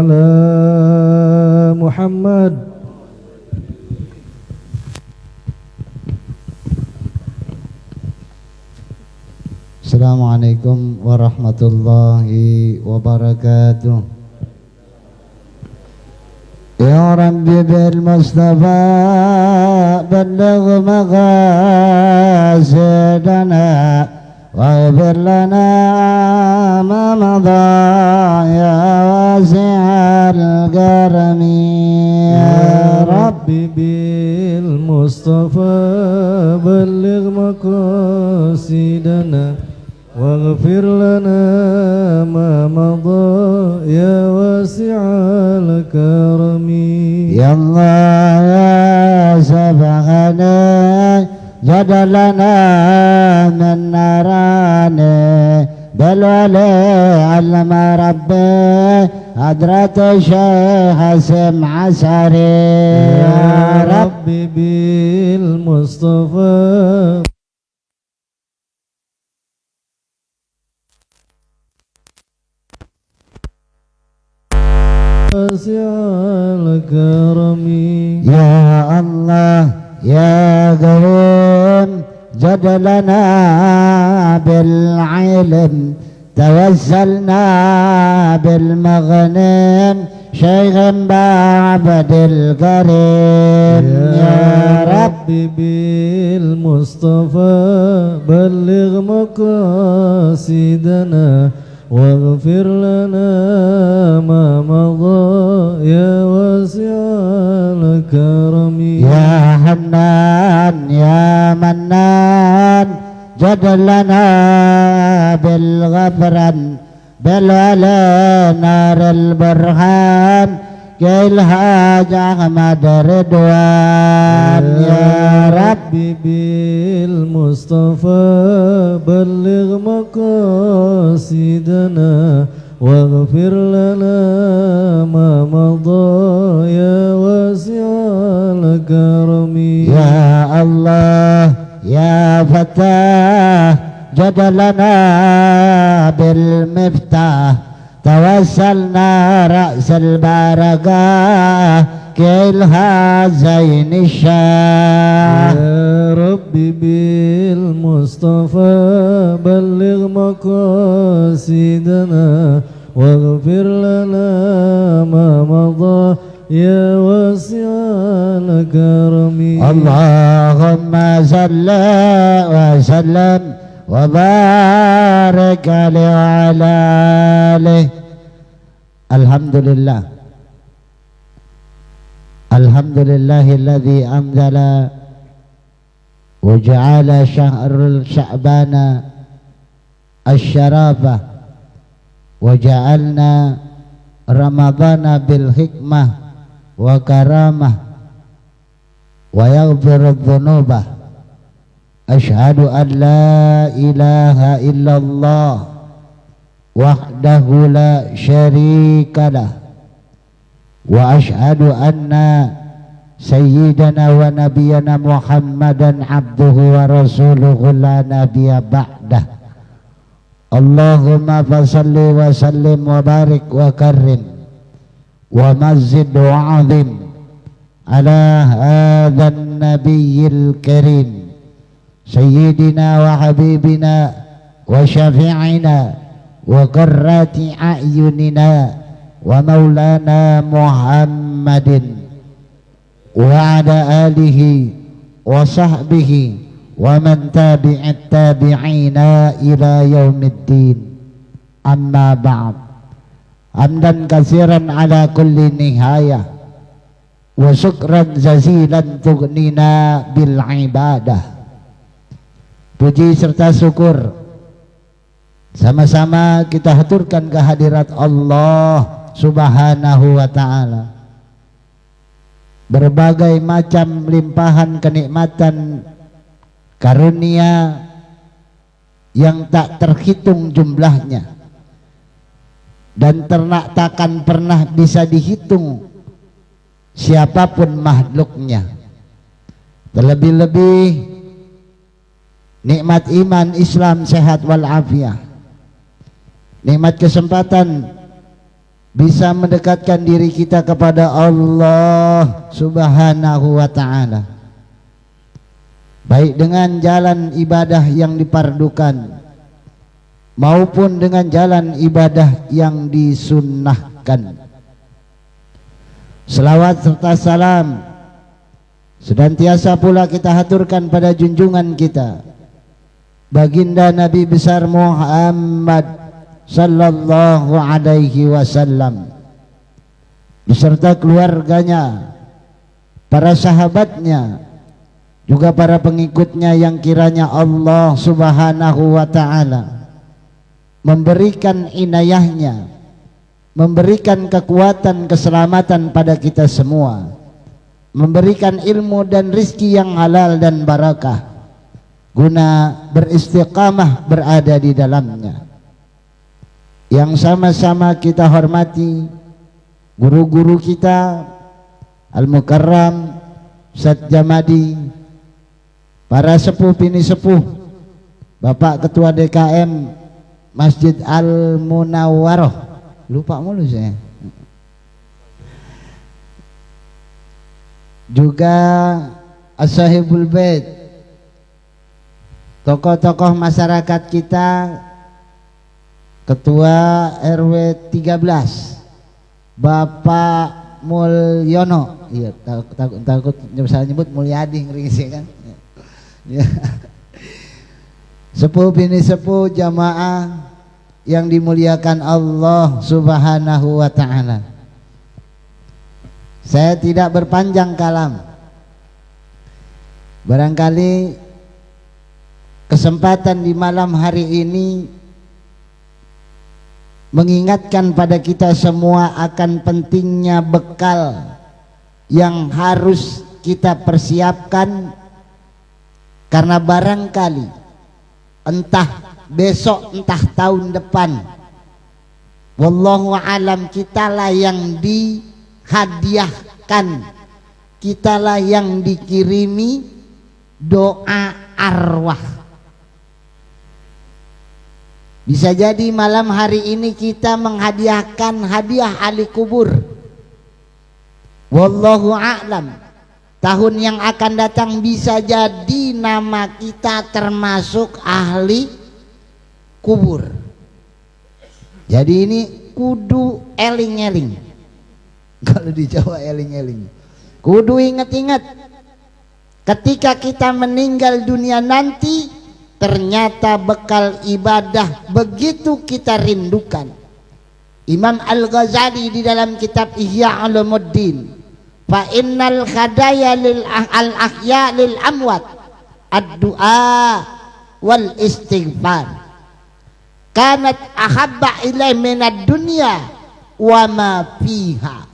على محمد. Assalamualaikum warahmatullahi wabarakatuh. Ya Rabbi bil Mustafa balligh maqasidana waghfir lana ma madha ya wasi'al karami. Ya Rabbi bil Mustafa balligh maqasidana waghfir lana ma madha ya wasi'al karami. Ya Allah ya sabahana jadalana min narani bal wali alama rabbi hadrat Syekh Hasim Asari. Ya Rabbi bil Mustafa wasi'al karami. Ya Allah ya Karim jadalana bil ilm tawassalna bil maghnim Syekh Abdul Karim. Ya Rabbi bil Mustafa balligh maqasidana waghfir lana ma madha ya wasi'al karami. Ya Hannan ya Mannan jadalana bil ghafran bal wala nar al burhan kail haj Ahmad Ridwan. Ya Rabbi bil Mustafa balligh maqasidana waghfir lana ma madha ya wasi'al karami. Ya Allah ya Fatah jadalana bil miftah tawassalna ra'sal barakah kilha zaini syah. Ya Rabbi bil Mustafa balligh maqasidana waghfir lana ma madha ya wasi'al karami. Allahumma salli wa sallim wa barik alaihi wa ala alihi. Alhamdulillah, alhamdulillahilladzi anzala wa ja'ala syahrul sya'bana asy-syarafah wa ja'alna ramadhana bil hikmah wa karamah wa yaghfiru dhunuba. Asyhadu an la ilaha illallah wahdahu la syarikalah wa asyhadu anna sayyidana wa nabiyyana Muhammadan abduhu wa rasuluhu la nabiyya ba'dah. Allahumma fasalli wa sallim wa barik wa karrim wa mazzid wa azim ala hadhan nabiyyil karim sayyidina wa habibina wa syafi'ina wa qurrati a'yunina wa maulana Muhammadin wa ala alihi wa sahbihi wa man tabi'at tabi'ina ila yaumiddin. Amma ba'd. Hamdan katsiran ala kulli nihayah wa syukran jazilan tughnina bil ibadah. Puji serta syukur sama-sama kita haturkan kehadirat Allah Subhanahu wa ta'ala. Berbagai macam limpahan kenikmatan karunia yang tak terhitung jumlahnya dan takkan pernah bisa dihitung siapapun makhluknya. Terlebih-lebih nikmat iman, Islam, sehat walafiat, nikmat kesempatan bisa mendekatkan diri kita kepada Allah Subhanahu wa ta'ala, baik dengan jalan ibadah yang dipardukan maupun dengan jalan ibadah yang disunnahkan. Selawat serta salam senantiasa pula kita haturkan pada junjungan kita baginda Nabi besar Muhammad sallallahu alaihi wasallam beserta keluarganya, para sahabatnya, juga para pengikutnya yang kiranya Allah Subhanahu wa ta'ala memberikan inayahnya, memberikan kekuatan keselamatan pada kita semua, memberikan ilmu dan rizki yang halal dan barakah guna beristiqamah berada di dalamnya. Yang sama-sama kita hormati guru-guru kita Al-Mukarram Ustadz Jamadi, para sepuh bini sepuh, Bapak Ketua DKM Masjid Al-Munawwaroh, lupa mulu saya, juga As-Sahibul Bait, tokoh-tokoh masyarakat kita, Ketua RW 13 Bapak Mulyono, iya takut saya nyebut Mulyadi ngeringisi kan ya. Sepuh bini sepuh jamaah yang dimuliakan Allah Subhanahu wa ta'ala, saya tidak berpanjang kalam. Barangkali kesempatan di malam hari ini mengingatkan pada kita semua akan pentingnya bekal yang harus kita persiapkan, karena barangkali entah besok entah tahun depan, wallahu alam, kitalah yang dihadiahkan, kitalah yang dikirimi doa arwah. Bisa jadi malam hari ini kita menghadiahkan hadiah ahli kubur, wallahu a'lam. Tahun yang akan datang bisa jadi nama kita termasuk ahli kubur. Jadi ini kudu eling-eling. Kalau di Jawa eling-eling, kudu ingat-ingat ketika kita meninggal dunia nanti, ternyata bekal ibadah begitu kita rindukan. Imam Al-Ghazali di dalam kitab Ihya Ulumuddin, fa innal khadaya lil al-ahya lil amwat ad-du'a wal istighfar kanat ahabba ilai minad dunya wa ma fiha.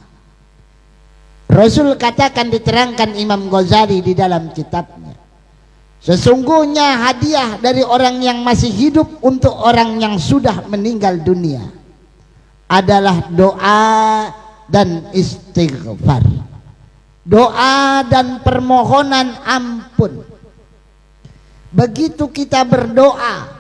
Rasul katakan, diterangkan Imam Ghazali di dalam kitabnya, sesungguhnya hadiah dari orang yang masih hidup untuk orang yang sudah meninggal dunia adalah doa dan istighfar, doa dan permohonan ampun. Begitu kita berdoa,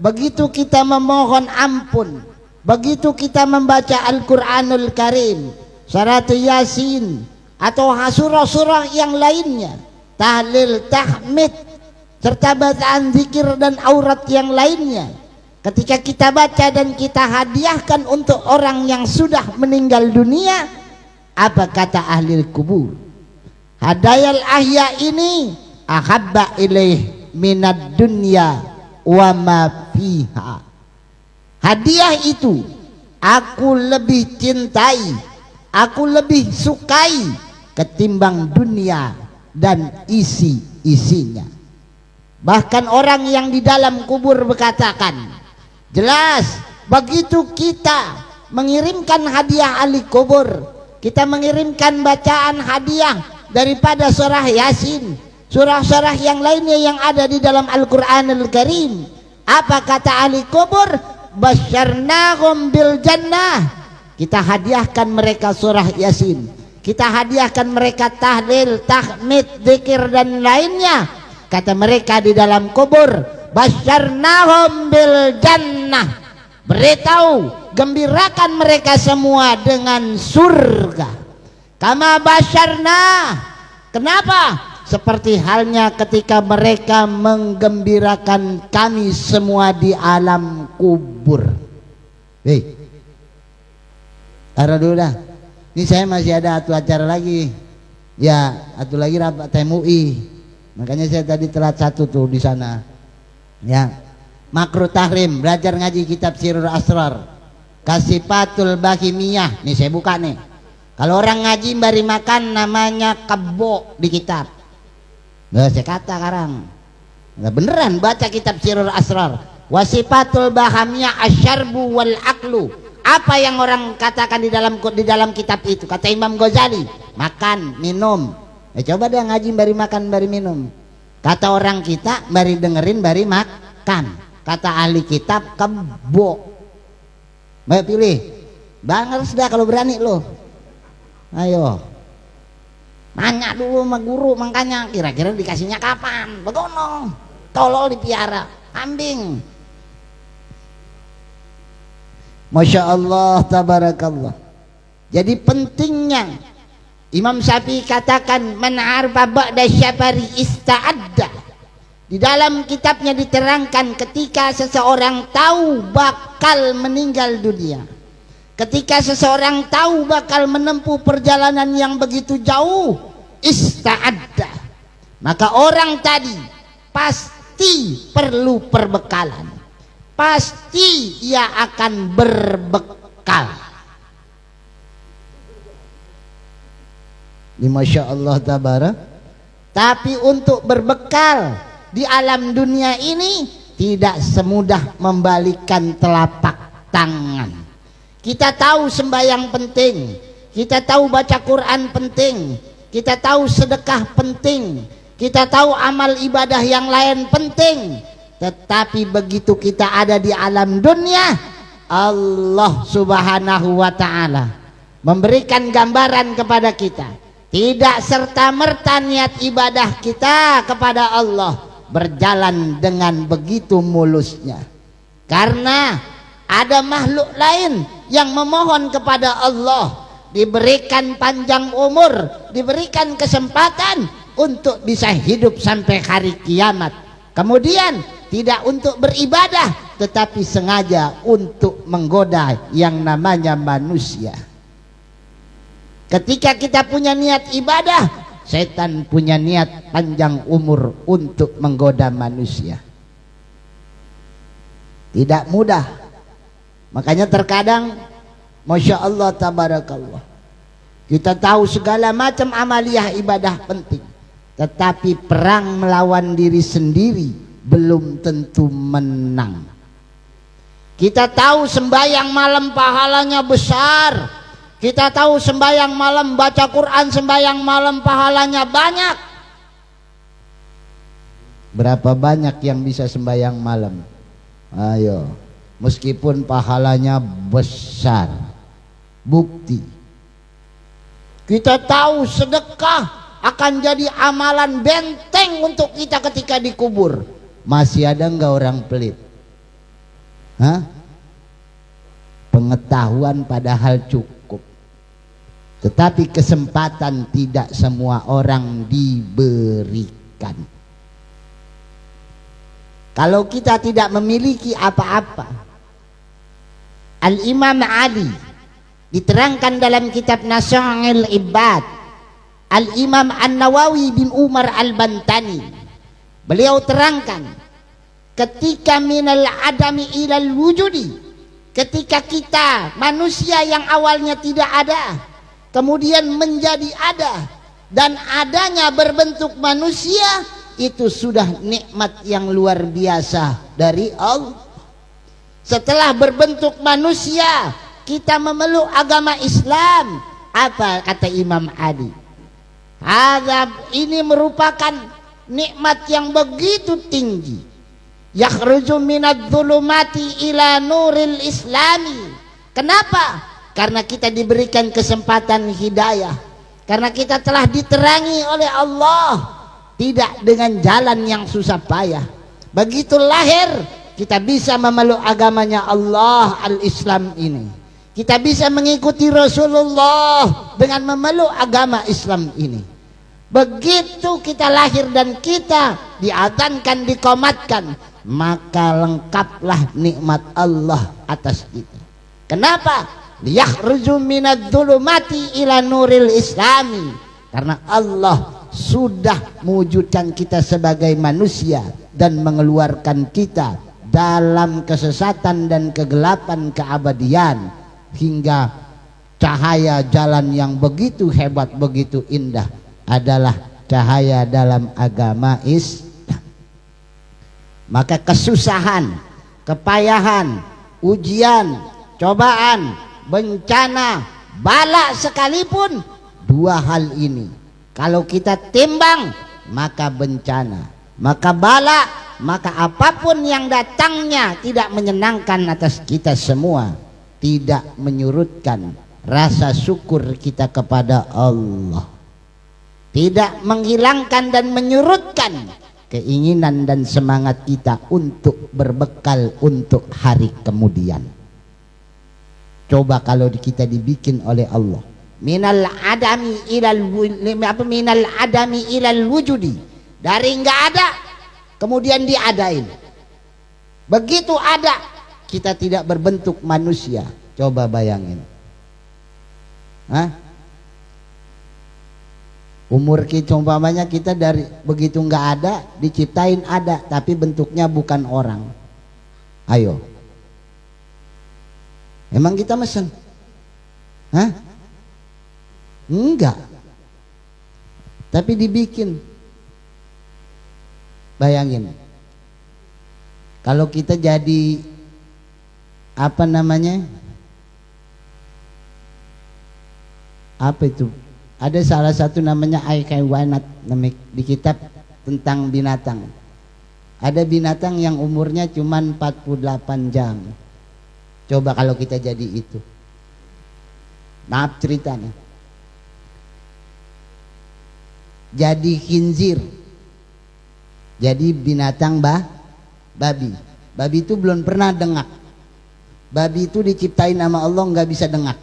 begitu kita memohon ampun, begitu kita membaca Al-Quranul Karim, surat Yasin atau surah-surah yang lainnya, tahlil, tahmid, serta bacaan zikir dan aurat yang lainnya, ketika kita baca dan kita hadiahkan untuk orang yang sudah meninggal dunia, apa kata ahli kubur? Hadayal ahya ini ahabba ilaih minad dunya wa ma fiha. Hadiah itu aku lebih cintai, aku lebih sukai ketimbang dunia dan isi-isinya. Bahkan orang yang di dalam kubur berkatakan, jelas begitu kita mengirimkan hadiah ahli kubur, kita mengirimkan bacaan hadiah daripada surah Yasin, surah-surah yang lainnya yang ada di dalam Al-Quranul Karim, apa kata ahli kubur? Basyarnahum bil jannah. Kita hadiahkan mereka surah Yasin, kita hadiahkan mereka tahlil, tahmid, zikir dan lainnya. Kata mereka di dalam kubur, basyarnahum bil jannah, beritahu gembirakan mereka semua dengan surga. Kama basyarna. Kenapa? Seperti halnya ketika mereka menggembirakan kami semua di alam kubur. Hei, taruh dulu dah. Ini saya masih ada satu acara lagi. Ya, satu lagi rapat TMUI. Makanya saya tadi telat satu tuh di sana. Ya, makruh tahrim, belajar ngaji kitab Sirrul Asrar, Kasifatul Bahimiyah. Nih saya buka nih. Kalau orang ngaji bari makan namanya kebo di kitab. Nah, saya kata sekarang. Nah, beneran baca kitab Sirrul Asrar. Wasifatul Bahimiyah asyarbu wal aklu. Apa yang orang katakan di dalam kitab itu? Kata Imam Ghazali, makan, minum. Coba dia ngaji bari makan, bari minum. Kata orang kita, bari dengerin, bari makan. Kata ahli kitab, kebo. Baik pilih. Bang harus dah kalau berani lo. Ayo. Nanya dulu sama guru, makanya kira-kira dikasihnya kapan? Begono. Tolol dipiara. Kambing. Masya Allah, tabarakallah. Jadi pentingnya Imam Syafi'i katakan man arba ba'da syafari ista'adda. Di dalam kitabnya diterangkan ketika seseorang tahu bakal meninggal dunia, ketika seseorang tahu bakal menempuh perjalanan yang begitu jauh, ista'adda, maka orang tadi pasti perlu perbekalan, pasti ia akan berbekal. Ini Masya Allah tabarak. Tapi untuk berbekal di alam dunia ini tidak semudah membalikan telapak tangan. Kita tahu sembahyang penting, kita tahu baca Quran penting, kita tahu sedekah penting, kita tahu amal ibadah yang lain penting. Tetapi begitu kita ada di alam dunia, Allah Subhanahu wa ta'ala memberikan gambaran kepada kita, tidak serta-merta niat ibadah kita kepada Allah berjalan dengan begitu mulusnya. Karena ada makhluk lain yang memohon kepada Allah diberikan panjang umur, diberikan kesempatan untuk bisa hidup sampai hari kiamat. Kemudian tidak untuk beribadah, tetapi sengaja untuk menggoda yang namanya manusia. Ketika kita punya niat ibadah, setan punya niat panjang umur untuk menggoda manusia. Tidak mudah. Makanya terkadang Masya Allah tabarakallah, kita tahu segala macam amaliyah ibadah penting, tetapi perang melawan diri sendiri belum tentu menang. Kita tahu sembahyang malam pahalanya besar, kita tahu sembahyang malam baca Quran, sembahyang malam pahalanya banyak. Berapa banyak yang bisa sembahyang malam? Ayo, meskipun pahalanya besar. Bukti kita tahu sedekah akan jadi amalan benteng untuk kita ketika dikubur. Masih ada enggak orang pelit? Hah? Pengetahuan padahal cukup, tetapi kesempatan tidak semua orang diberikan. Kalau kita tidak memiliki apa-apa, Al-Imam Ali diterangkan dalam kitab Nasya'il Ibad, Al-Imam An-Nawawi bin Umar Al-Bantani, beliau terangkan ketika minal adami ilal wujudi, ketika kita manusia yang awalnya tidak ada kemudian menjadi ada, dan adanya berbentuk manusia, itu sudah nikmat yang luar biasa dari Allah. Setelah berbentuk manusia kita memeluk agama Islam. Apa kata Imam Ali? Ini merupakan nikmat yang begitu tinggi. Yakhruju minadz dzulumati ila nuril islami. Kenapa? Karena kita diberikan kesempatan hidayah, karena kita telah diterangi oleh Allah, tidak dengan jalan yang susah payah. Begitu lahir kita bisa memeluk agamanya Allah al-Islam ini. Kita bisa mengikuti Rasulullah dengan memeluk agama Islam ini. Begitu kita lahir dan kita diadzankan, dikomatkan, maka lengkaplah nikmat Allah atas kita. Kenapa? Liyakhruju minadz-dzulumati ila nuril islami. Karena Allah sudah mewujudkan kita sebagai manusia dan mengeluarkan kita dalam kesesatan dan kegelapan keabadian, hingga cahaya jalan yang begitu hebat, begitu indah adalah cahaya dalam agama Islam. Maka kesusahan, kepayahan, ujian, cobaan, bencana, bala sekalipun, dua hal ini kalau kita timbang, maka bencana, maka bala, maka apapun yang datangnya tidak menyenangkan atas kita semua, tidak menyurutkan rasa syukur kita kepada Allah, tidak menghilangkan dan menyurutkan keinginan dan semangat kita untuk berbekal untuk hari kemudian. Coba kalau kita dibikin oleh Allah minal adami ilal wujudi, dari nggak ada kemudian diadain. Begitu ada, kita tidak berbentuk manusia. Coba bayangin, umur kita umpamanya kita dari begitu nggak ada diciptain ada, tapi bentuknya bukan orang. Ayo, emang kita mesen? Enggak, tapi dibikin. Bayangin kalau kita jadi apa namanya, apa itu, ada salah satu namanya Al-Haywanat di kitab tentang binatang. Ada binatang yang umurnya cuma 48 jam. Coba kalau kita jadi itu, maaf ceritanya, jadi khinzir, jadi binatang babi. Babi itu belum pernah dengak. Babi itu diciptain sama Allah nggak bisa dengak.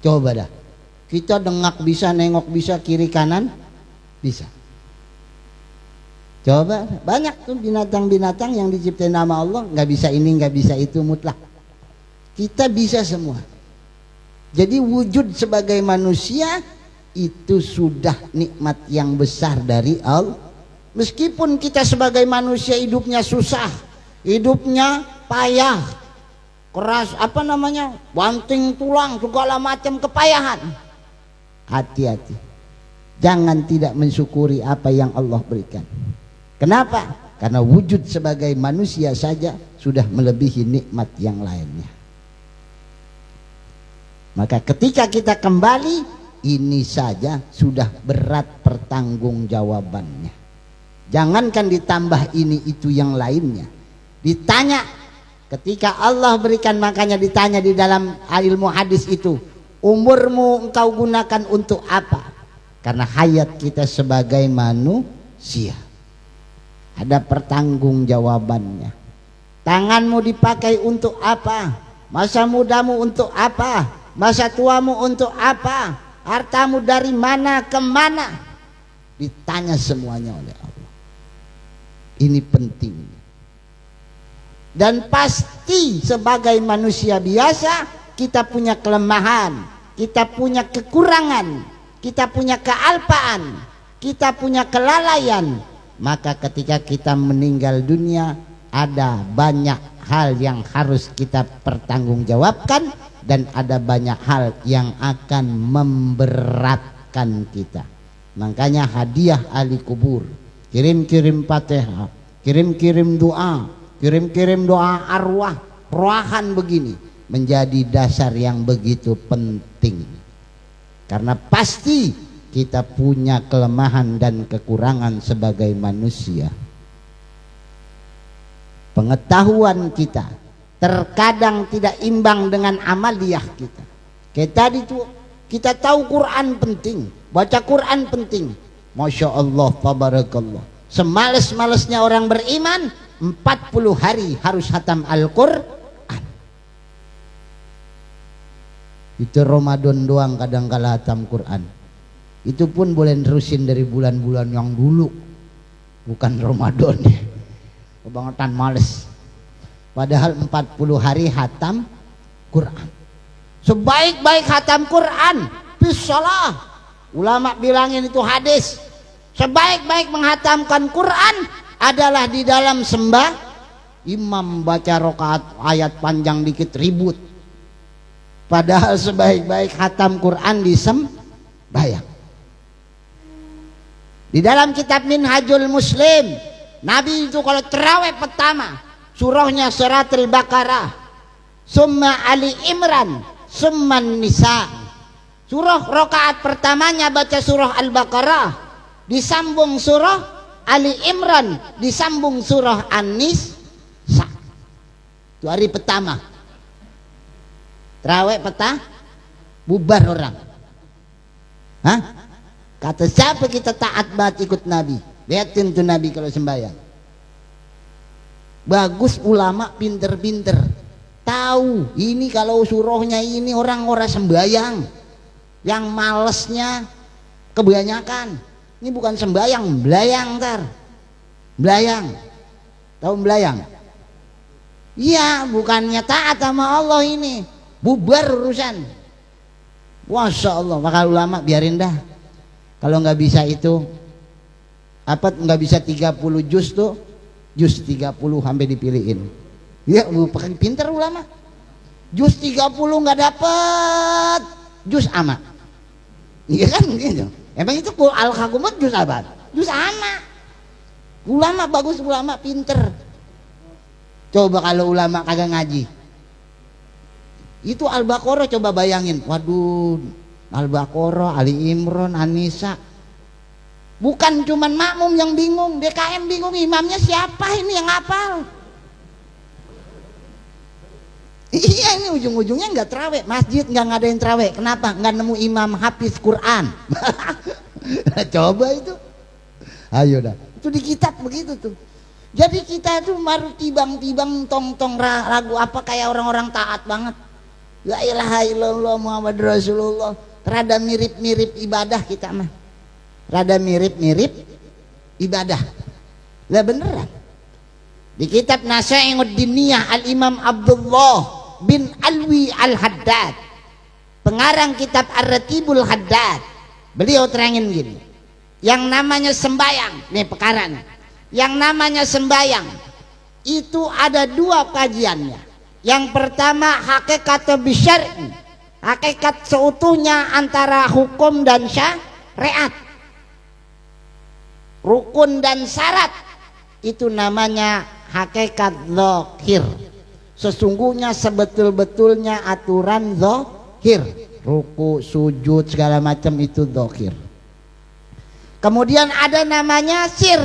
Coba dah, kita dengak bisa, nengok bisa, kiri kanan bisa. Coba, banyak tuh binatang-binatang yang diciptain sama Allah nggak bisa ini, nggak bisa itu, mutlak. Kita bisa semua. Jadi wujud sebagai manusia itu sudah nikmat yang besar dari Allah. Meskipun kita sebagai manusia hidupnya susah, hidupnya payah, keras, apa namanya, banting tulang, segala macam kepayahan, hati-hati, jangan tidak mensyukuri apa yang Allah berikan. Kenapa? Karena wujud sebagai manusia saja sudah melebihi nikmat yang lainnya. Maka ketika kita kembali, ini saja sudah berat pertanggungjawabannya. Jangankan ditambah ini itu yang lainnya. Ditanya, ketika Allah berikan, makanya ditanya di dalam ilmu hadis itu, umurmu engkau gunakan untuk apa? Karena hayat kita sebagai manusia ada pertanggungjawabannya. Tanganmu dipakai untuk apa? Masa mudamu untuk apa? Masa tuamu untuk apa? Hartamu dari mana ke mana? Ditanya semuanya oleh Allah. Ini penting. Dan pasti sebagai manusia biasa kita punya kelemahan, kita punya kekurangan, kita punya kealpaan, kita punya kelalaian. Maka ketika kita meninggal dunia, ada banyak hal yang harus kita pertanggungjawabkan, dan ada banyak hal yang akan memberatkan kita. Makanya hadiah ahli kubur, kirim-kirim Fatihah, kirim-kirim doa, kirim-kirim doa arwah, rohan begini, menjadi dasar yang begitu penting. Karena pasti kita punya kelemahan dan kekurangan sebagai manusia. Pengetahuan kita terkadang tidak imbang dengan amaliyah kita. Kayak tadi tuh, kita tahu Quran penting, baca Quran penting. Masya Allah, tabarakallah. Semales-malesnya orang beriman, 40 hari harus hatam Al-Quran. Itu Ramadan doang kadang kala hatam Quran. Itu pun boleh nerusin dari bulan-bulan yang dulu, bukan Ramadan. Kebangetan males. Padahal 40 hari hatam Quran. Sebaik-baik hatam Quran bisalah. Ulama bilangin itu hadis. Sebaik-baik menghatamkan Quran adalah di dalam sembah. Imam baca rakaat ayat panjang dikit ribut. Padahal sebaik-baik hatam Quran di sembahyang. Di dalam kitab Minhajul Muslim, Nabi itu kalau terawih pertama surahnya surat Al-Baqarah, summa Ali Imran, summa Nisa. Surah rakaat pertamanya baca surah Al-Baqarah, disambung surah Ali Imran, disambung surah An-Nisa. Itu hari pertama. Terawih petang bubar orang. Hah? Kata siapa kita taat banget ikut Nabi? Lihatin tuh Nabi kalau sembahyang. Bagus ulama pinter-pinter. Tahu ini kalau surahnya ini orang-orang sembahyang. Yang malesnya kebanyakan. Ini bukan sembahyang, belayang ntar. Belayang. Tahu belayang? Iya, bukannya taat sama Allah ini. Bubar urusan. Masya Allah, maka ulama biarin dah. Kalau nggak bisa itu apa, nggak bisa 30 juz tuh, juz 30 sampai dipilihin. Ya, pakai pinter ulama. Juz 30 nggak dapet, juz ama. Iya kan gitu. Emang itu al-hakumat juz apa? Juz ama. Ulama bagus, ulama pinter. Coba kalau ulama kagak ngaji. Itu Al-Baqarah coba bayangin. Waduh, Al-Baqarah, Ali Imran, An-Nisa. Bukan cuman makmum yang bingung, DKM bingung, imamnya siapa ini yang hafal? Iya, ini ujung-ujungnya nggak terawih, masjid nggak ngadain terawih. Kenapa? Nggak nemu imam hafiz Quran. Coba itu. Ayo dah. Itu di kitab begitu tuh. Jadi kita tuh baru tibang-tibang tong-tong ragu apa kayak orang-orang taat banget. La ilaha illallah Muhammad Rasulullah. Rada mirip-mirip ibadah kita mah. Rada mirip-mirip ibadah. Lah beneran. Di kitab Nasya'ingud Diniyah Al-Imam Abdullah bin Alwi Al-Haddad, pengarang kitab Ar-Ratibul Haddad, beliau terangin gini. Yang namanya sembayang, nih pekaran. Yang namanya sembayang itu ada dua kajiannya. Yang pertama hakikat bisyar'i, hakikat seutuhnya antara hukum dan syariat, rukun dan syarat, itu namanya hakikat zahir. Sesungguhnya sebetul-betulnya aturan zahir, ruku, sujud segala macam itu zahir. Kemudian ada namanya sir,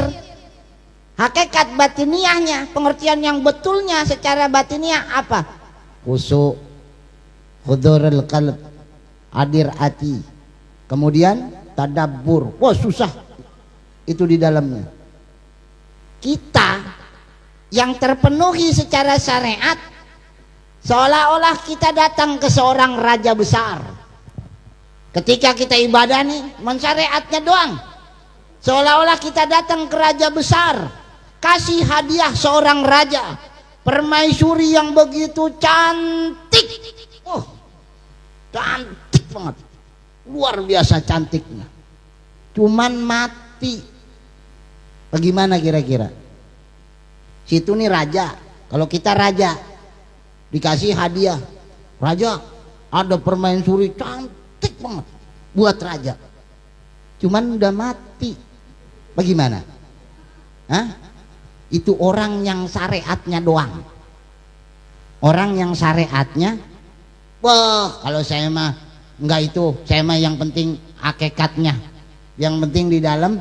hakikat batiniahnya, pengertian yang betulnya secara batiniah apa? Khusyuk, hudurul qalb, hadir hati. Kemudian tadabbur. Wah, susah itu di dalamnya. Kita yang terpenuhi secara syariat seolah-olah kita datang ke seorang raja besar. Ketika kita ibadah nih, mensyariatnya doang. Seolah-olah kita datang ke raja besar, kasih hadiah seorang raja, permaisuri yang begitu cantik. Oh, cantik banget, luar biasa cantiknya. Cuman mati. Bagaimana kira-kira? Situ nih raja. Kalau kita raja, dikasih hadiah, raja ada permaisuri cantik banget buat raja. Cuman udah mati. Bagaimana? Hah? Itu orang yang syariatnya doang. Orang yang syariatnya, wah kalau saya mah enggak itu, saya mah yang penting hakikatnya, yang penting di dalam.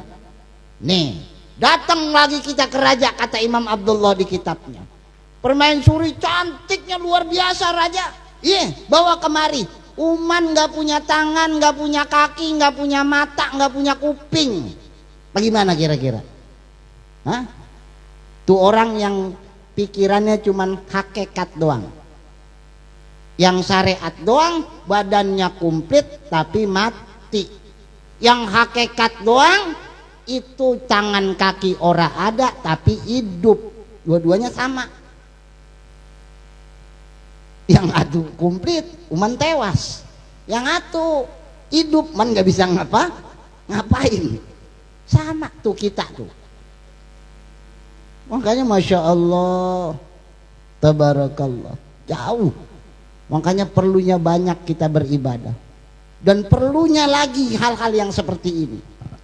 Nih, datang lagi kita ke raja, kata Imam Abdullah di kitabnya. Permaisuri cantiknya luar biasa raja. Iya, bawa kemari. Uman nggak punya tangan, nggak punya kaki, nggak punya mata, nggak punya kuping. Bagaimana kira-kira? Hah? Tuh orang yang pikirannya cuman hakikat doang, yang syariat doang, badannya komplit tapi mati. Yang hakikat doang, itu tangan kaki ora ada tapi hidup, dua-duanya sama. Yang atu komplit uman tewas, yang atu hidup man nggak bisa ngapain. Sama tuh kita tuh. Makanya masya Allah, tabarakallah, jauh. Makanya perlunya banyak kita beribadah, dan perlunya lagi hal-hal yang seperti ini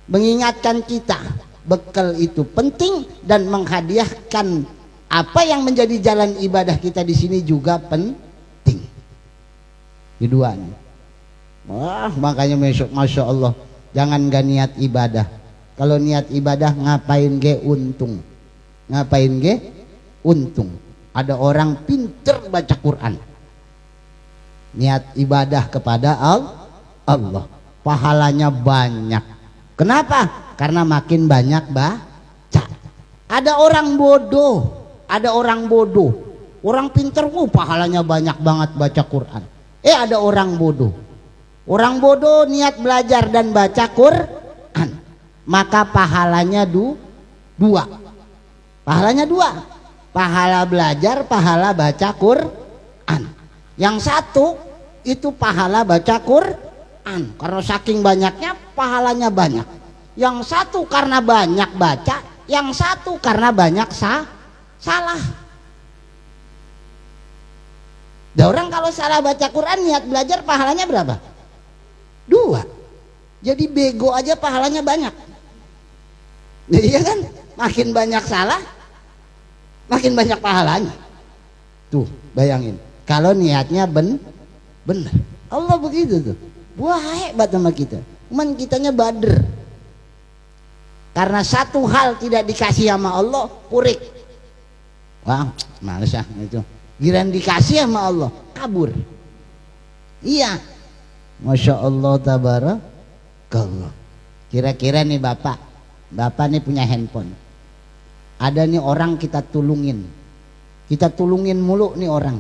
mengingatkan kita bekal itu penting, dan menghadiahkan apa yang menjadi jalan ibadah kita di sini juga penting. Keduanya. Wah, makanya masya Allah, jangan gak niat ibadah. Kalau niat ibadah ngapain ge untung, ngapain ge untung. Ada orang pinter baca Quran, niat ibadah kepada Allah, pahalanya banyak. Kenapa? Karena makin banyak baca. Ada orang bodoh, orang pinter, pahalanya banyak banget baca Quran. Ada orang bodoh niat belajar dan baca Quran, maka pahalanya dua. Pahalanya dua, pahala belajar, pahala baca Quran. Yang satu itu pahala baca Quran, karena saking banyaknya pahalanya banyak. Yang satu karena banyak baca, yang satu karena banyak salah. Ada orang kalau salah baca Quran niat belajar pahalanya berapa? 2. Jadi bego aja pahalanya banyak. Iya kan? Makin banyak salah, makin banyak pahalanya. Tuh, bayangin. Kalau niatnya benar. Allah begitu tuh. Wah, hebat sama kita. Cuman kitanya bader. Karena satu hal tidak dikasih sama Allah, purik. Wah, males ya itu. Giran dikasih sama Allah, kabur. Iya. Masya Allah tabarakallah. Kira-kira nih bapak nih punya handphone. Ada nih orang kita tulungin mulu nih orang.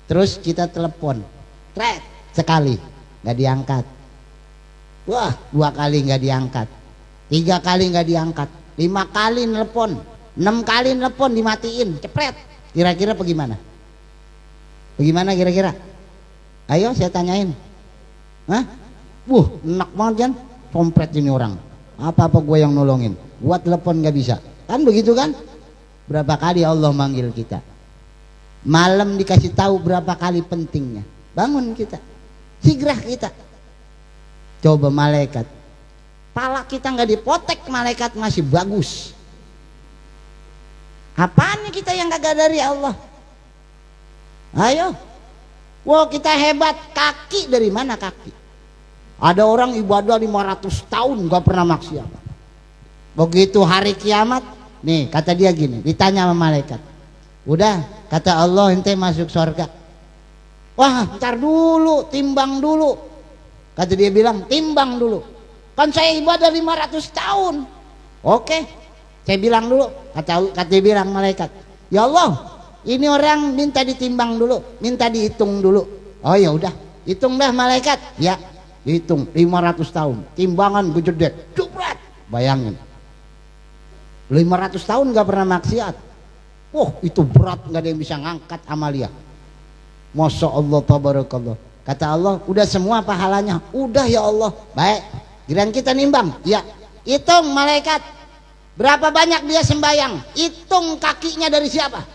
Terus kita telepon, sekali nggak diangkat. Wah, 2 kali nggak diangkat, 3 kali nggak diangkat, 5 kali nelpon, 6 kali nelpon dimatiin, cepret. Kira-kira bagaimana? Bagaimana kira-kira? Ayo saya tanyain. Hah? Enak banget kan? Kompret ini orang. Apa-apa gue yang nolongin. Buat telepon gak bisa. Kan begitu kan? Berapa kali Allah manggil kita? Malam dikasih tahu berapa kali pentingnya. Bangun kita. Sigrah kita. Coba malaikat. Pala kita gak dipotek, malaikat masih bagus. Apaan kita yang kagak dari Allah? Ayo. Wah, kita hebat. Kaki dari mana kaki? Ada orang ibadah 500 tahun gak pernah maksiat. Begitu hari kiamat, nih kata dia gini, ditanya sama malaikat. Udah, kata Allah, ente masuk surga. Wah, ntar dulu, timbang dulu. Kata dia bilang, timbang dulu. Kan saya ibadah 500 tahun. Oke, saya bilang dulu. Kata dia bilang malaikat, ya Allah, ini orang minta ditimbang dulu, minta dihitung dulu. Oh ya udah, hitung dah malaikat. Ya, dihitung 500 tahun. Timbangan gede, jubrat. Bayangin. 500 tahun gak pernah maksiat. Wah, itu berat, gak ada yang bisa ngangkat amalia. Masya Allah tabarakallah. Kata Allah, udah semua pahalanya. Udah ya Allah. Baik, giliran kita nimbang. Ya, hitung malaikat. Berapa banyak dia sembayang? Hitung kakinya dari siapa?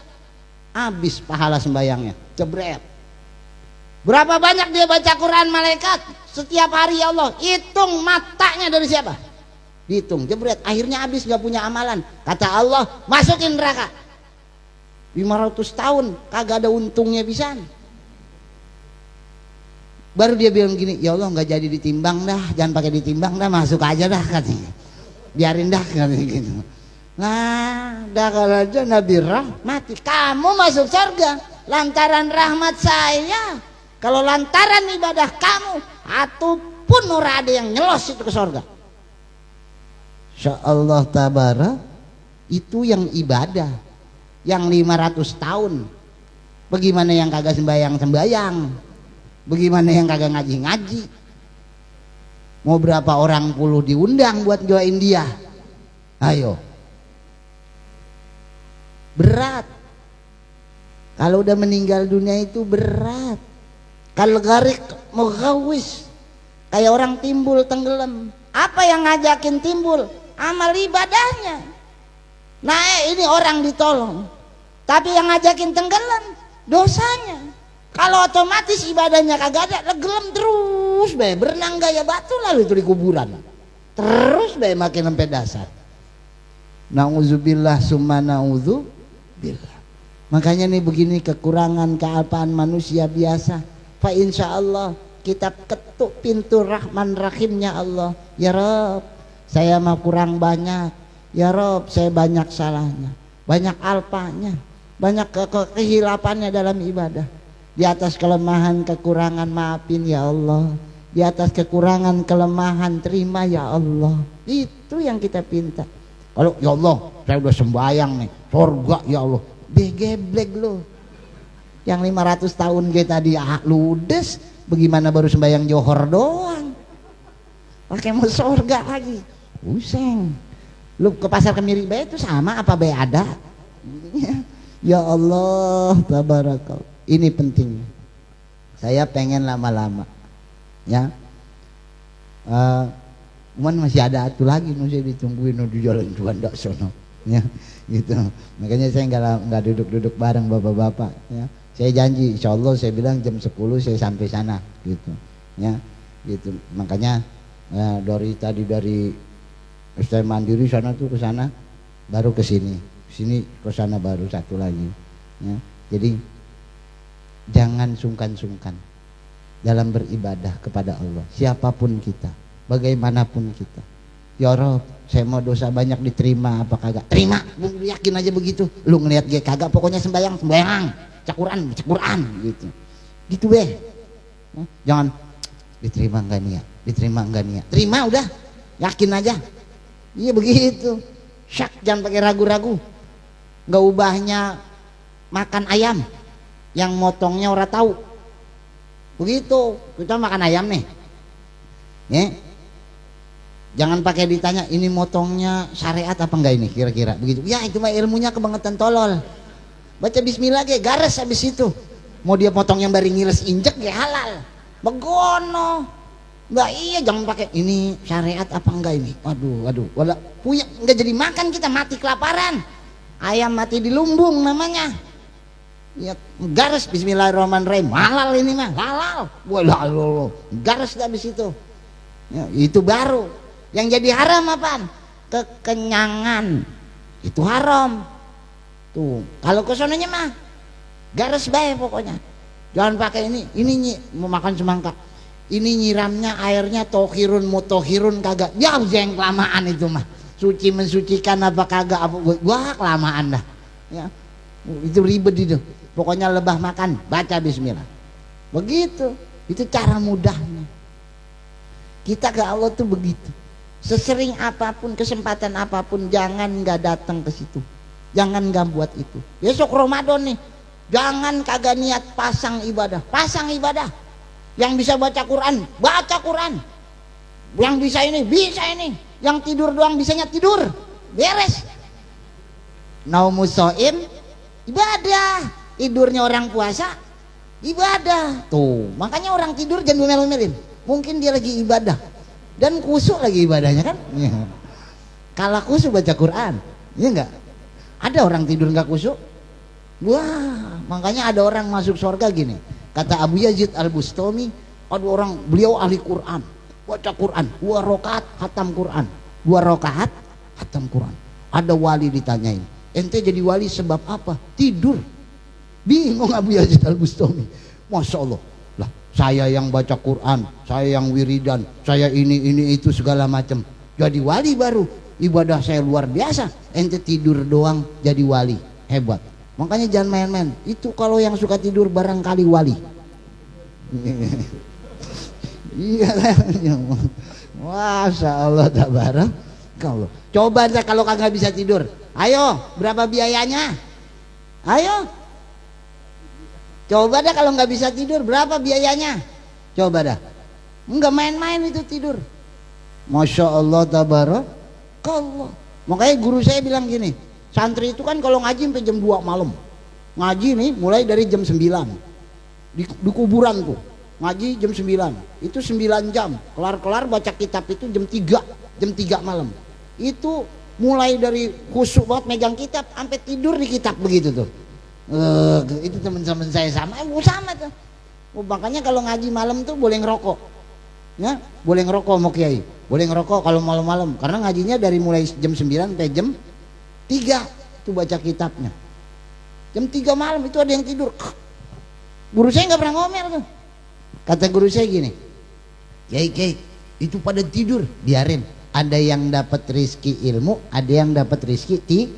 Habis pahala sembayangnya, jebret. Berapa banyak dia baca Quran malaikat setiap hari ya Allah? Hitung matanya dari siapa? Dihitung, jebret. Akhirnya habis, gak punya amalan. Kata Allah, masukin neraka. 500 tahun kagak ada untungnya pisan. Baru dia bilang gini, ya Allah nggak jadi ditimbang dah, jangan pakai ditimbang dah, masuk aja dah katanya. Biarin dah katanya gitu. Nah, dah kalau aja Nabi rahmati, kamu masuk surga lantaran rahmat saya. Kalau lantaran ibadah kamu, ataupun ora ada yang nyelos itu ke surga. Insya Allah tabarak, itu yang ibadah. yang 500 tahun. Bagaimana yang kagak sembayang-sembayang? Bagaimana yang kagak ngaji-ngaji? Mau berapa orang puluh diundang buat doain dia? Ayo. Berat. Kalau udah meninggal dunia itu berat. Kalau garik mughawis, kayak orang timbul tenggelam. Apa yang ngajakin timbul? Amal ibadahnya. Nah ini orang ditolong, tapi yang ngajakin tenggelam dosanya. Kalau otomatis ibadahnya kagak ada, legelem terus be, berenang gaya batu lalu itu di kuburan. Terus be makin sampai dasar. Nauzubillah summa naudzubillah. Makanya nih begini kekurangan kealpaan manusia biasa. Fa insyaallah kita ketuk pintu Rahman Rahimnya Allah. Ya Rob, saya mah kurang banyak. Ya Rob, saya banyak salahnya, banyak alpanya, banyak kehilapannya dalam ibadah. Di atas kelemahan kekurangan maafin ya Allah. Di atas kekurangan kelemahan terima ya Allah. Itu yang kita pinta. Kalau ya Allah saya udah sembayang nih, surga ya Allah. Geblek lo. Yang 500 tahun kita tadi ludes, bagaimana baru sembayang johor doang? Pakai mau surga lagi. Pusing. Lu ke pasar Kemiri Bay itu sama apa bay ada? Ya Allah, tabarakallah. Ini penting. Saya pengen lama-lama, ya. Cuman masih ada atu lagi, masih ditungguin di jalan Juanda sono, ya, gitu. Makanya saya nggak duduk-duduk bareng bapak-bapak, ya. Saya janji, insya Allah saya bilang jam 10 saya sampai sana, gitu, ya, gitu. Makanya dari saya mandiri sana tuh ke sana, baru ke sini ke sana baru satu lagi, ya. Jadi jangan sungkan-sungkan dalam beribadah kepada Allah, siapapun kita, bagaimanapun kita. Ya Rob, saya mau dosa banyak diterima apa kagak? Terima, lu yakin aja begitu. Lu ngelihat gue kagak, pokoknya sembayang, cakuran gitu. Gitu be. Jangan diterima enggak nih ya? Diterima enggak nih ya? Terima udah, yakin aja. Iya begitu. Syak, jangan pakai ragu-ragu. Enggak ubahnya makan ayam yang motongnya orang tahu. Begitu, kita makan ayam nih. Ya. Jangan pakai ditanya ini motongnya syariat apa enggak ini kira-kira begitu. Ya itu mah ilmunya kebangetan tolol. Baca bismillah ge gares habis itu. Mau dia potong yang bari ngiles injek ge halal. Begono. Mbak iya jangan pakai ini syariat apa enggak ini. Waduh. Wala punya enggak jadi makan kita mati kelaparan. Ayam mati di lumbung namanya. Ya gares bismillahirrahmanirrahim. Halal ini mah, halal. Walah gares habis itu. Ya, itu baru. Yang jadi haram apaan? Kekenyangan. Itu haram. Tuh, kalau kesonanya mah garis bae pokoknya. Jangan pakai ini mau makan semangka. Ini nyiramnya airnya tohirun mutohirun kagak. Ya yang kelamaan itu mah. Suci mensucikan apa kagak apa wah kelamaan dah. Ya. Itu ribet itu. Pokoknya lebah makan, baca bismillah. Begitu. Itu cara mudahnya. Kita ke Allah tuh begitu. Sesering apapun, kesempatan apapun, jangan nggak datang ke situ. Jangan nggak buat itu. Besok Ramadan nih, jangan kagak niat pasang ibadah. Pasang ibadah. Yang bisa baca Quran, baca Quran. Yang bisa ini. Yang tidur doang bisanya tidur. Beres. Naumus shaim, ibadah. Tidurnya orang puasa, ibadah. Tuh, makanya orang tidur jangan mel-melin. Mungkin dia lagi ibadah. Dan khusyuk lagi ibadahnya kan? Ya. Kalau khusyuk baca Quran, ya enggak? Ada orang tidur enggak khusyuk? Wah, makanya ada orang masuk surga gini. Kata Abu Yazid Al-Bustami, ada orang beliau ahli Quran, baca Quran, 2 rakaat khatam Quran, 2 rakaat khatam Quran. Ada wali ditanyain, ente jadi wali sebab apa? Tidur. Bingung Abu Yazid Al-Bustami. Masya Allah. Lah, saya yang baca Quran, saya yang wiridan, saya ini itu segala macam. Jadi wali baru, ibadah saya luar biasa. Ente tidur doang jadi wali, hebat. Makanya jangan main-main. Itu kalau yang suka tidur barangkali wali. Iya, Masya Allah tabarak. Coba aja kalau kagak bisa tidur. Ayo, berapa biayanya? Ayo. Coba dah kalau nggak bisa tidur berapa biayanya? Coba dah. Nggak main-main itu tidur. Masya Allah tabarakallah. Makanya guru saya bilang gini, santri itu kan kalau ngaji sampai jam 2 malam. Ngaji nih mulai dari jam 9 di kuburan tuh. Ngaji jam 9. Itu 9 jam. Kelar-kelar baca kitab itu jam 3 malam. Itu mulai dari khusyuk banget megang kitab sampai tidur di kitab begitu tuh. Itu teman-teman saya sama tuh. Makanya kalau ngaji malam tuh boleh ngerokok. Ya, boleh ngerokok mau kiai. Boleh ngerokok kalau malam-malam karena ngajinya dari mulai jam 9 sampai jam 3 itu baca kitabnya. Jam 3 malam itu ada yang tidur. Guru saya nggak pernah ngomel tuh. Kata guru saya gini, kiai itu pada tidur, biarin. Ada yang dapat rezeki ilmu, ada yang dapat rezeki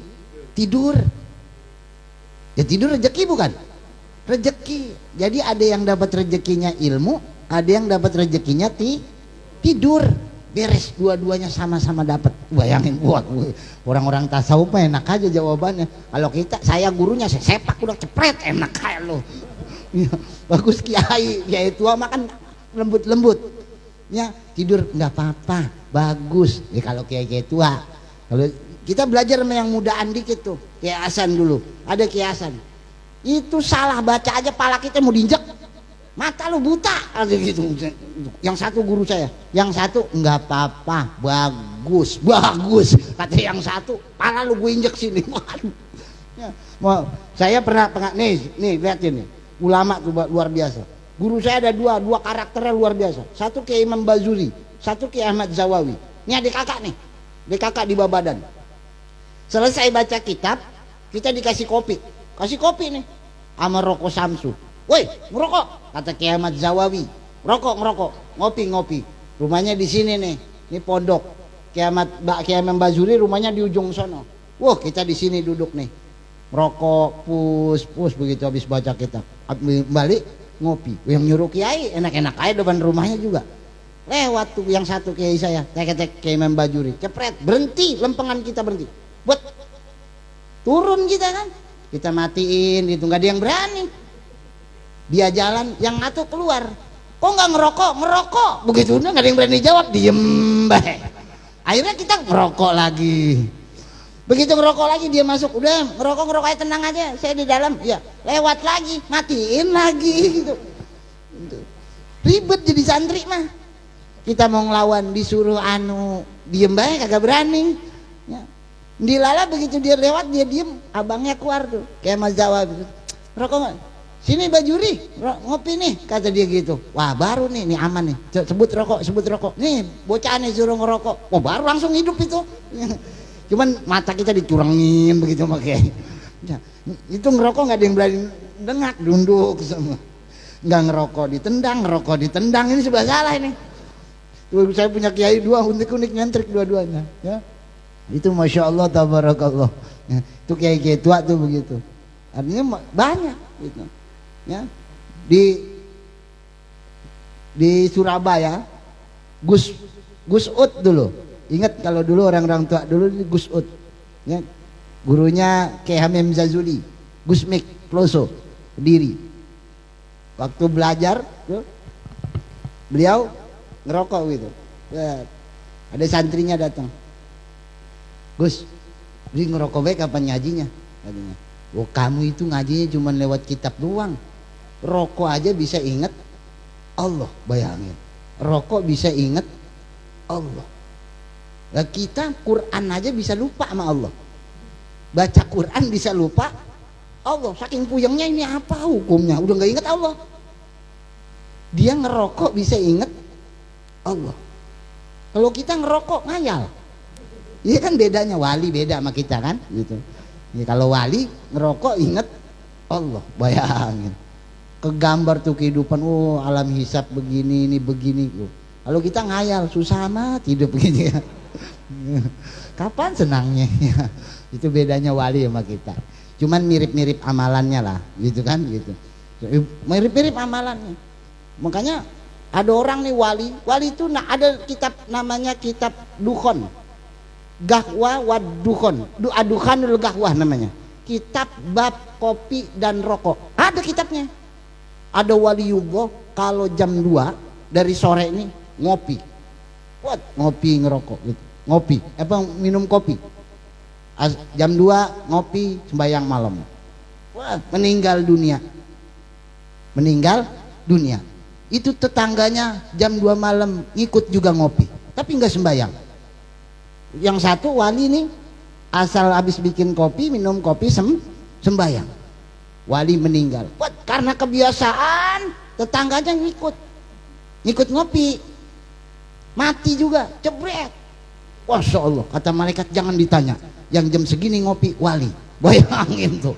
tidur. Ya tidur rezeki bukan? Rezeki. Jadi ada yang dapat rezekinya ilmu, ada yang dapat rezekinya tidur. Beres, dua-duanya sama-sama dapat. Bayangin buat orang-orang tasawuf enak aja jawabannya. Kalau saya gurunya saya sepak udah cepret, enak kayak lo. Ya, bagus kiai tua makan lembut-lembut. Ya tidur nggak apa-apa, bagus. Ya kalau kiai tua, kalau kita belajar sama yang mudaan dikit tuh, kayak Hasan dulu, ada Kiai Hasan. Itu salah baca aja pala kita mau diinjek. Mata lu buta ada gitu. Yang satu guru saya, yang satu nggak apa-apa, bagus. Kata yang satu, pala lu gue injek sini. Ya, saya pernah nih lihatin nih, ulama tuh luar biasa. Guru saya ada dua karakternya luar biasa. Satu Kiai Imam Bazuri, satu Kiai Ahmad Zawawi. Ini adik kakak di Babadan. Selesai baca kitab, kita dikasih kopi nih, sama rokok Samsu. Woi, ngerokok, kata Kiai Ahmad Zawawi. Ngerokok, ngopi. Rumahnya di sini nih, ini pondok. Kiai Imam Bazuri rumahnya di ujung sono. Wah, kita di sini duduk nih, rokok, pus begitu habis baca kitab. Balik ngopi. Yang nyuruh Kiai enak-enak aja depan rumahnya juga. Lewat tuh yang satu Kiai saya, tek Kiai Imam Bazuri, cepret, berhenti, lempengan kita berhenti. Buat turun kita kan, kita matiin gitu, nggak ada yang berani. Dia jalan, yang satu keluar, kok nggak ngerokok, begitu udah nggak ada yang berani jawab, diem baik. Akhirnya kita ngerokok lagi. Begitu ngerokok lagi dia masuk, udah ngerokok aja, tenang aja, saya di dalam. Ya lewat lagi, matiin lagi gitu. Ribet jadi santri mah. Kita mau ngelawan disuruh diem baik, kagak berani. Ya. Dilala begitu dia lewat dia diem, abangnya keluar tuh kayak Mas Jawa gitu. Rokok nggak? Sini Bajuri, ngopi nih, kata dia gitu. Wah baru nih aman nih. Sebut rokok. Nih bocah nih suruh ngerokok. Wah baru langsung hidup itu. Cuman mata kita dicurangin begitu makanya. Ya, itu ngerokok nggak ada yang berani dengak, dunduk semua. Nggak ngerokok ditendang, ini sebelah salah ini. Tuh, saya punya kiai dua unik nyentrik dua-duanya. Ya. Itu masya Allah tabarakallah. Ya, itu kiai tua tuh begitu. Artinya banyak gitu. Ya, di Surabaya Gus Ud dulu, ingat kalau dulu orang tua dulu Gus Ud, ya, gurunya Kiai Hamim Zazuli, Gus Mik Ploso Kediri. Waktu belajar tuh, beliau ngerokok gitu, ya, ada santrinya datang, Gus, beli ngerokok baik kapan ngajinya? Katanya, oh kamu itu ngajinya cuma lewat kitab doang. Rokok aja bisa ingat Allah, bayangin. Rokok bisa ingat Allah. Nah, kita Quran aja bisa lupa sama Allah. Baca Quran bisa lupa Allah. Saking puyengnya ini apa hukumnya? Udah nggak ingat Allah. Dia ngerokok bisa ingat Allah. Kalau kita ngerokok ngayal. Iya kan bedanya, wali beda sama kita kan gitu. Ya, kalau wali ngerokok ingat Allah, bayangin. Kegambar tuh kehidupan, oh alam hisab begini, ini begini. Kalau kita ngayal, susah amat hidup begini ya. Kapan senangnya? Itu bedanya wali sama kita. Cuman mirip-mirip amalannya lah, gitu kan gitu. Mirip-mirip amalannya. Makanya ada orang nih wali itu ada kitab namanya kitab Dukhon. Gahwa wa Dukhon. Adukhanul Gahwah namanya. kitab bab kopi dan rokok. Ada kitabnya. Ada waliullah kalau jam 2 dari sore ini ngopi. Buat ngopi ngerokok gitu. Ngopi, minum kopi. Jam 2 ngopi sembahyang malam. Wah, meninggal dunia. Meninggal dunia. Itu tetangganya jam 2 malam ngikut juga ngopi, tapi nggak sembahyang. Yang satu wali nih asal habis bikin kopi, minum kopi sembahyang. Wali meninggal. Buat karena kebiasaan tetangganya ngikut ngopi. Mati juga, jebret. Masya Allah, kata malaikat jangan ditanya. Yang jam segini ngopi wali. Bayangin tuh.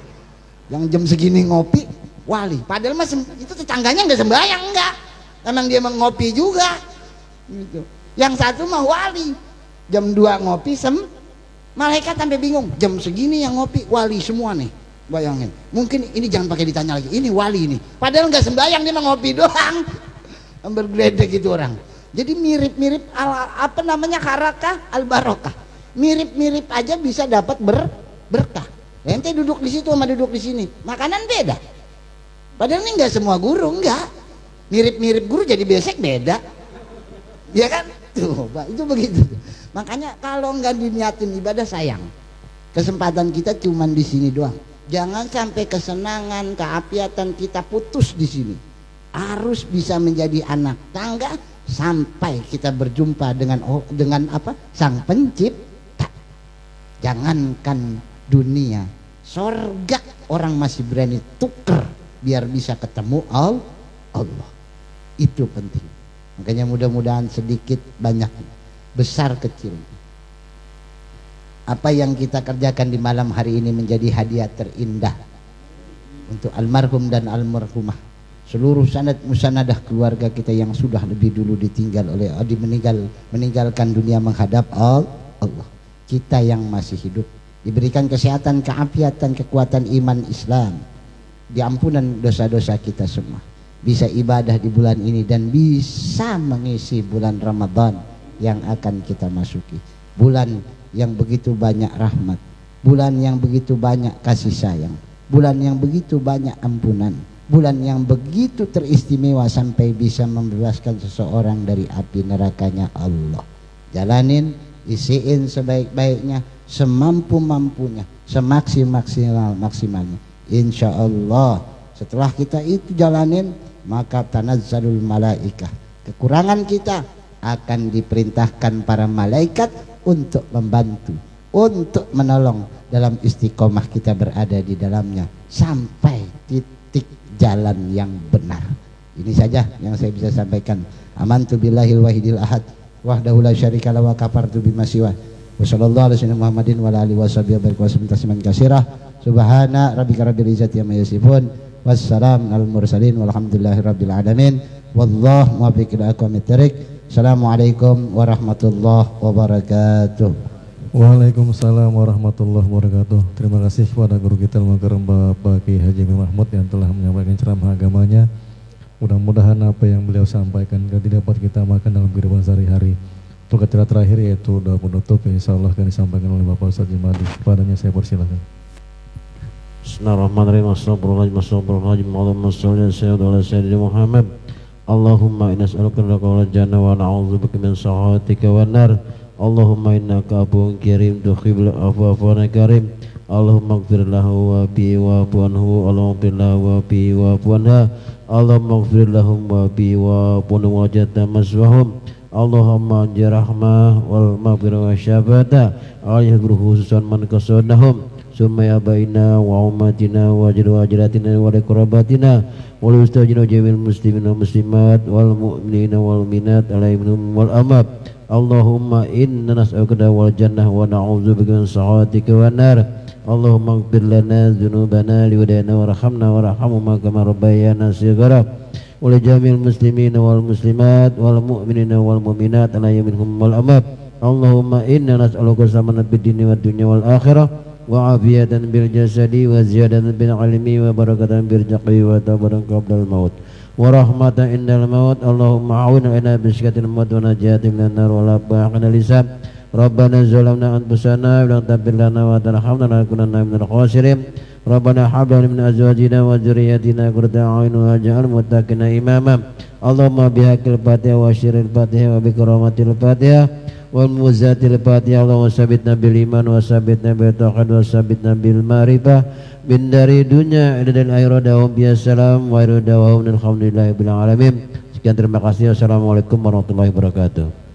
Yang jam segini ngopi wali. Padahal mas itu tetangganya nggak sembahyang, enggak. Emang dia ngopi juga. Gitu. Yang satu mah wali. Jam 2 ngopi malaikat sampai bingung. Jam segini yang ngopi wali semua nih. Bayangin. Mungkin ini jangan pakai ditanya lagi. Ini wali nih. Padahal nggak sembahyang, dia mah ngopi doang. Bergeledek gitu orang. Jadi mirip-mirip harakah al-barokah. Mirip-mirip aja bisa dapat berkah. Ente duduk di situ sama duduk di sini, makanan beda. Padahal ini nggak semua guru, enggak. Mirip-mirip guru jadi besek beda. Ya kan? Tuh, Pak, itu begitu. Makanya kalau nggak diniatin ibadah sayang. Kesempatan kita cuman di sini doang. Jangan sampai kesenangan, keapiatan kita putus di sini. Harus bisa menjadi anak tangga sampai kita berjumpa dengan Sang Pencipta. Jangankan dunia, sorga orang masih berani tuker biar bisa ketemu Allah. Itu penting. Makanya mudah-mudahan sedikit banyak, besar kecil, apa yang kita kerjakan di malam hari ini menjadi hadiah terindah untuk almarhum dan almarhumah, seluruh sanad musanadah keluarga kita yang sudah lebih dulu meninggalkan dunia menghadap Allah. Kita yang masih hidup diberikan kesehatan, keafiatan, kekuatan iman Islam, diampunan dosa-dosa kita semua, bisa ibadah di bulan ini dan bisa mengisi bulan Ramadan yang akan kita masuki. Bulan yang begitu banyak rahmat, bulan yang begitu banyak kasih sayang, bulan yang begitu banyak ampunan, bulan yang begitu teristimewa sampai bisa membebaskan seseorang dari api nerakanya Allah. Jalanin, isiin sebaik-baiknya, semampu-mampunya, semaksimalnya. Insya Allah setelah kita itu jalanin, maka tanazzalul malaikah, kekurangan kita akan diperintahkan para malaikat untuk membantu, untuk menolong dalam istiqomah kita berada di dalamnya sampai titik jalan yang benar. Ini saja yang saya bisa sampaikan. Amantu billahil wahidil ahad wahdahu la syarika lahu wa kafartu bima siwa. Wa sallallahu alaihi wasallam Muhammadin wa ala alihi washabihi wa barik wa sallam tasliman katsira. Subhana rabbika rabbil izzati amma yasifun. Wassalamu alal mursalin walhamdulillahi rabbil alamin. Wallahu muwaffiq ila aqwamit thoriq. Assalamualaikum warahmatullahi wabarakatuh. Waalaikumsalam warahmatullahi wabarakatuh. Terima kasih kepada guru kita Al-Mukarram Bapak Kiai Haji Mahmud yang telah menyampaikan ceramah agamanya. Mudah-mudahan apa yang beliau sampaikan tidak dapat kita makan dalam kehidupan sehari-hari. Untuk kata terakhir yaitu doa penutup yang insyaallah akan disampaikan oleh Bapak Ustaz Jimadi. Kepadanya saya persilakan. Bismillahirrahmanirrahim. Astagfirullahaladzim. Allahumma sholli ala sayyidina Muhammad. Allahumma inna as'aluka al jannah wa na'udzubika min sakhatika wan nar. Allahumma innaka afuwwun karim tuhibbul afwa fa'fu karim. Allahumma ighfir lahu wa bi wa anhu. Allahumma ighfir lahu wa bi wa anha. Allahumma ighfir lahum wa bi wa anhu wa jata maswahum. Allahumma anjir rahmah wal maghfirah wa syafata alayhi khususan man qasadahum. Summa ya baina wa ummatina wa ajratina wa liqrabatina wa listajina jamil muslimin wal muslimat wal mu'minina wal mu'minat alaihim wal amab. Allahumma inna nas'aluka wal jannah wa na'udzubika min sakhatika wan nar. Allahumma ighfir lana dzunubana liwadana warhamna warhamhuma kama rabbayana shighara wa li jamil muslimin wal muslimat wal mu'minina wal mu'minat alaihim wal amab. Allahumma inna nas'aluka salamatan fid dini wad dunya wal akhirah wa afiyatan bil jasadi wa ziyadatan bil ilmi wa barakatan bil rizqi wa tabaran qabla al maut wa rahmatan indal maut. Allahumma a'inna ala bisyikatil maut wa najatin minan nar wa la ba'ana lisan Rabbana zalamna anfusana wa lam taghfir lana wa tarhamna lanakunanna minal khasirin. Rabbana hab lana min azwajina wa dzurriyyatina qurrata a'yun waj'alna muttaqina imama. Allahumma bihaqqil Fatihah wa syirril Fatihah wa bi karamatil Fatihah wal muzatil Fatihah. Allahumma sabitna bil iman wa sabitna bil tauhid wa sabitna bil ma'rifah min dari dunya ila dal akhirat. Dawam biassalam wa iru dawam alhamdulillahi bil alamin. Sekian, terima kasih. Assalamualaikum warahmatullahi wabarakatuh.